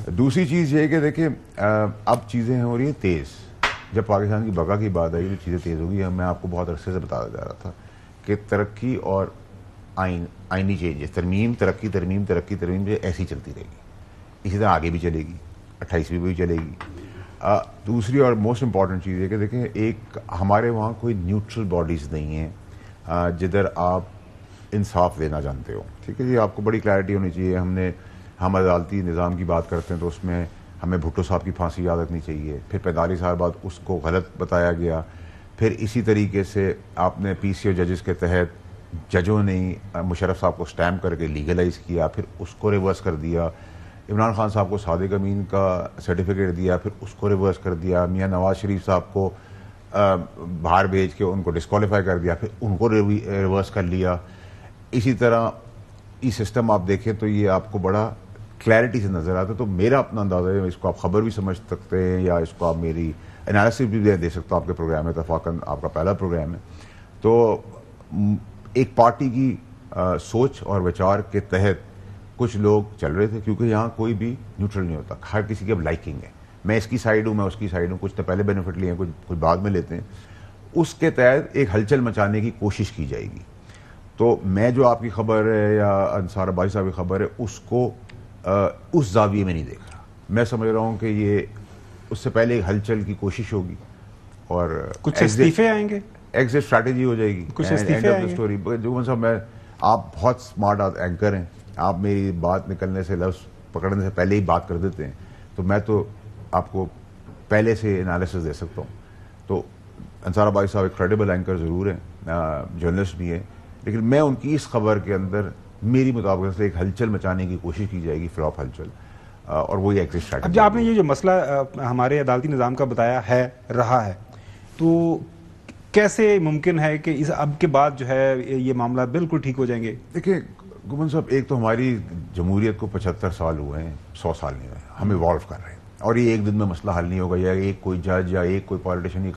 دوسری چیز یہ ہے کہ دیکھیں اب چیزیں ہو رہی ہیں تیز. جب پاکستان کی بقا کی بات آئی تو چیزیں تیز ہو گئی. میں آپ کو بہت عرصے سے بتایا جا رہا تھا کہ ترقی اور آئینی چینجز، ترمیم جو ایسی چلتی رہے گی، اسی طرح آگے بھی چلے گی، 28ویں بھی چلے گی. دوسری اور موسٹ امپورٹنٹ چیز ہے کہ دیکھیں ایک ہمارے وہاں کوئی نیوٹرل باڈیز نہیں ہیں جدھر آپ انصاف دینا جانتے ہو. ٹھیک ہے جی، آپ کو بڑی کلیئرٹی ہونی چاہیے. ہم عدالتی نظام کی بات کرتے ہیں تو اس میں ہمیں بھٹو صاحب کی پھانسی یاد رکھنی چاہیے. پھر 45 سال بعد اس کو غلط بتایا گیا. پھر اسی طریقے سے آپ نے پی سی او ججز کے تحت ججوں نے مشرف صاحب کو سٹیمپ کر کے لیگلائز کیا، پھر اس کو ریورس کر دیا. عمران خان صاحب کو صادق امین کا سرٹیفکیٹ دیا، پھر اس کو ریورس کر دیا. میاں نواز شریف صاحب کو باہر بھیج کے ان کو ڈسکوالیفائی کر دیا، پھر ان کو ریورس کر لیا. اسی طرح یہ سسٹم آپ دیکھیں تو یہ آپ کو بڑا کلیئرٹی سے نظر آتا ہے. تو میرا اپنا اندازہ ہے، اس کو آپ خبر بھی سمجھ سکتے ہیں یا اس کو آپ میری انالیسس بھی دے سکتا ہوں. آپ کے پروگرام میں اتفاقاً آپ کا پہلا پروگرام ہے. تو ایک پارٹی کی سوچ اور وچار کے تحت کچھ لوگ چل رہے تھے، کیونکہ یہاں کوئی بھی نیوٹرل نہیں ہوتا. ہر کسی کی اب لائکنگ ہے، میں اس کی سائڈ ہوں، میں اس کی سائڈ ہوں. کچھ تو پہلے بینیفٹ لیے ہیں، کچھ بعد میں لیتے ہیں. اس کے تحت ایک ہلچل مچانے کی کوشش کی جائے گی. تو میں جو آپ کی خبر ہے یا انصار عباسی صاحب کی خبر ہے اس کو اس زاویے میں نہیں دیکھ رہا. میں سمجھ رہا ہوں کہ یہ اس سے پہلے ایک ہلچل کی کوشش ہوگی اور کچھ استعفے آئیں گے، ایگزٹ اسٹریٹجی ہو جائے گی. کچھ استعفے آئیں گے. جو صاحب آپ بہت اسمارٹ اینکر ہیں، آپ میری بات نکلنے سے لفظ پکڑنے سے پہلے ہی بات کر دیتے ہیں. تو میں تو آپ کو پہلے سے انالیسس دے سکتا ہوں. تو انصار عباسی صاحب ایک کریڈیبل اینکر ضرور ہیں، جرنلسٹ بھی ہیں، لیکن میں ان کی اس خبر کے اندر میری مطابقت سے ایک ہلچل مچانے کی کوشش کی جائے گی، فلاپ ہلچل، اور وہی ایگزٹ اسٹریٹجی. اب جو آپ نے یہ جو مسئلہ ہمارے عدالتی نظام کا بتایا ہے، رہا ہے، تو کیسے ممکن ہے کہ اس اب کے بعد جو ہے یہ معاملات بالکل ٹھیک ہو جائیں گے؟ دیکھیں گومن صاحب، ایک تو ہماری جمہوریت کو 75 سال ہوئے ہیں، 100 سال نہیں ہوئے. ہم ایوالو کر رہے ہیں، اور یہ ایک دن میں مسئلہ حل نہیں ہوگا، یا ایک کوئی جج یا ایک کوئی پالیٹیشین